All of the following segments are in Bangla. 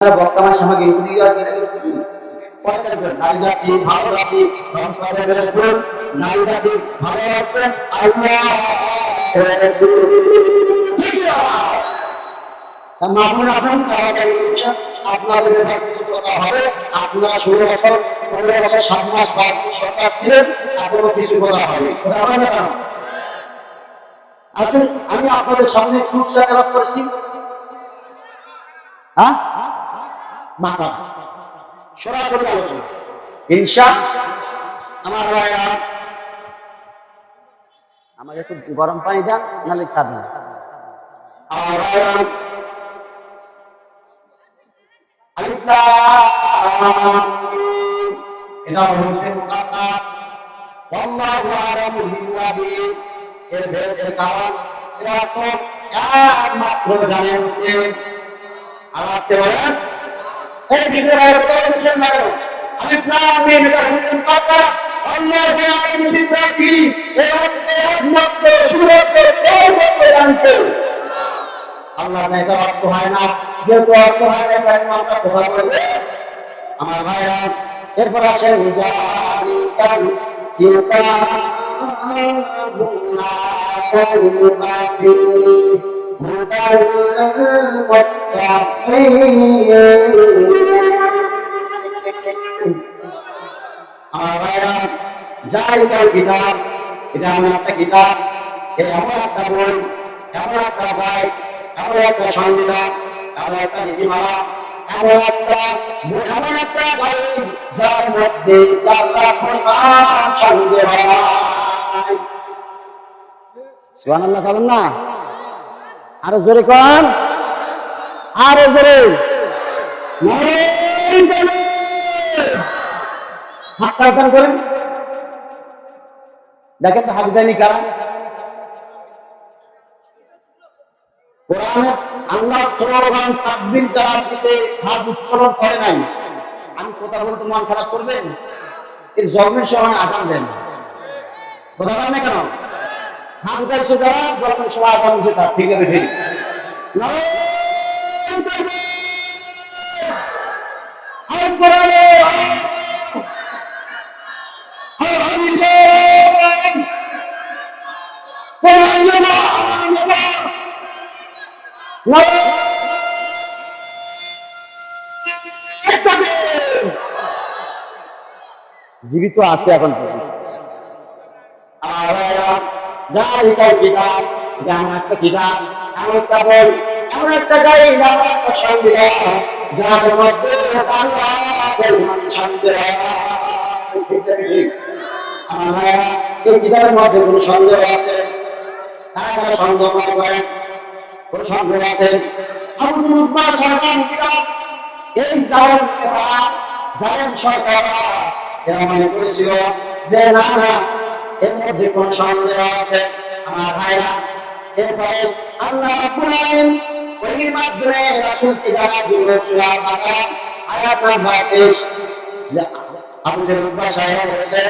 বর্তমান সমাজে নারী জাতি ভালো জাতি নারী জাতি ভালো আছে আল্লাহ আপনাদের কিছু কথা হবে। আপনারা 16 বছর 15 বছর 7 মাস সরকার ছিলেন, এখনো কিছু কথা হবে। আসলে আমি আপনাদের সামনে ফুসলা তেলাওয়াত করেছি, হ্যাঁ মাথা সরাসরি আলোচনা আমার ভাইরা। আমাকে একটু গরম পানি দেন, নাহলে চা দেন। আমার ভাইরা আলিফ লাম মিম, এটা হরফে মুকাত্তার। আল্লাহু আ'লামু বিল-মুরাদিন, এর ভেদ এর কারণ এরা তো একমাত্র জানেন কে। আওয়াজতে বলেন এই বিষয়ে বলছেন না কেন? আলিফ লাম মিম এটা হরফে মুকাত্তার। আল্লাহু আ'লামু বিল-মুরাদিন, এরা একমাত্র শুধুমাত্র একমাত্র জানতে আল্লাহ। এটা অর্থ হয় না, যেহেতু অর্থ হয় না তাই আমরা কথা বলবো আমার ভাইরা। এরপর আছে জালিকাল কিতাবুনা ফালবাসি হুদাল মুত্তাকিন। আমার ভাইরা জালিকাল কিতাব, এটা এমন একটা কিতাব, এটা এমন একটা বই, এমন একটা বই, এমন একটা সংবিধান, এমন একটা নীতিমালা, এমন একটা গাড়ি যার মধ্যে যারা পরিমাণ সন্দেহ হয়। সুবহানাল্লাহ বলেন না, আরো জোরে কোন, আরো জোরে হাত টান করেন। দেখেন তো হাত দেয়নি কারা? কোরআনে আল্লাহ স্লোগান তাকবীর যারা দিতে হাত উত্তোলন করে নাই, আমি কথা বলতে মন খারাপ করবেন? এর জন্মের সময় আজান দেন, কথা বলেন না কেন? হাত উঠাইছে যারা জন্মের সময় আজান দিচ্ছে তার, ঠিক আছে ঠিক জীবিত আছে এখন। এমন একটা কিতাব, এমন একটা বই, এমন একটা গাড়ি, এমন একটা সংবিধান যার মধ্যে এই কিতাবের মধ্যে কোন সন্দেহ আছে? তারা তারা সন্দেহ মনে করেন কোন সন্দেহ আছে? এই জালেম সরকার এরা মনে করেছিল যে না না এর মধ্যে কোন সন্দেহ আছে আমার ভাইরা। এরপরে আল্লাহ রাব্বুল আলামিন ওহির মাধ্যমে রাসূলকে যারা দিল সূরা বাকারা আয়াত নাম্বার 23, যে আবু জাহেল সাহেব বলেছে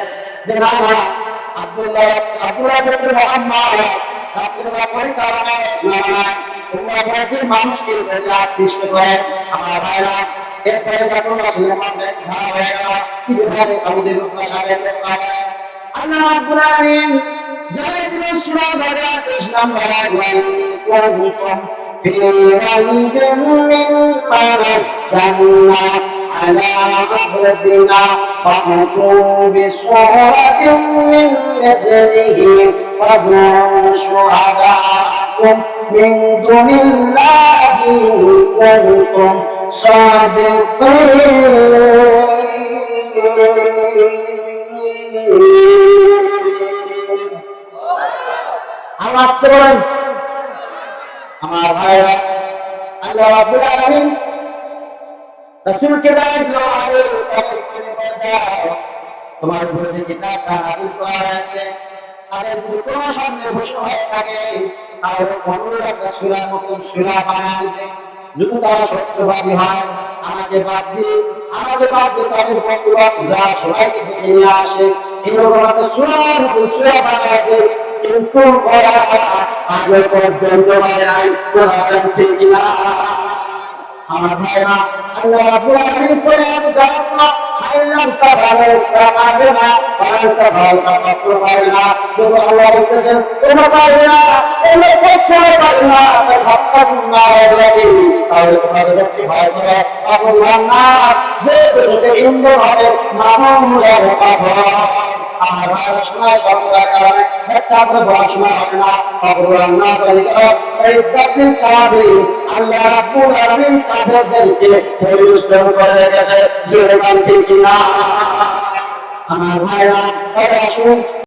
যে না না আব্দুল্লাহ ইবনে মুহাম্মদ আপনারা পরিকারণা না উম্মাহদের মানুষকে আকৃষ্ট করে আমার ভাইরা। এরপরে যখন রাসূলুল্লাহ দেখা হয়ে গেল কিভাবে আবু জাহেল সাহেব আল্লাহ রাব্বুল আলামিন যারা দিল সূরা বাকারা 23 নম্বর আয়াত ওয়াকুম ফি রাইবিন মিম্মা নাযালনা আলা আবদিনা ফাতু বিসূরাতিন মিন মিথলিহি ওয়াদ'উ শুহাদাকুম মিন দুনিল্লাহি ইন কুনতুম সাদিকিন। আওয়াজ করেন আমার ভাইরা। আল্লাহ রাব্বুল আলামিন রাসূলকে জানাইল তোমার উপরে যে কিতাবটা নাযিল করা হয়েছে তাদের যদি কোনো সন্দেহ হয়ে থাকে তাহলে অন্য একটা সূরার মতো সূরা বানাতে, যদি তারা সত্যবাদী হয় আমাকে বাদ দিয়ে তাদের প্রতিবাদ যা সবাইকে নিয়ে আসে এইরকম একটা সূরার মতো সূরা বানাতে, কিন্তু ওরা আগে পর্যন্ত ঠিক না আমার ভাইরা আল্লাহ রাব্বুল আলামিন কোরআনে জানানো আল্লাহ তাআলা পারবে না পারতে পারবে না যখন আল্লাহ বলতেছেন তোমরা পারবে না তোমরা পক্ষে পারবে না ভাবতাম না লাগে তাহলে তোমাদের কি ভয় করে আল্লাহ না যে তোকে ইন্দো হবে মামুলের পাবো আমার ভাইরা সময় সর্বদা কারণে একটা করে বড় সময় হবে না আল্লাহ না জানি এই তাকবীর তাকবীর আল্লাহ রাব্বুল আলামিন কাফেরদেরকে পরিবেষ্টন করে রেখেছে যে কান্তি কিনা আমার ভাইরা আসুন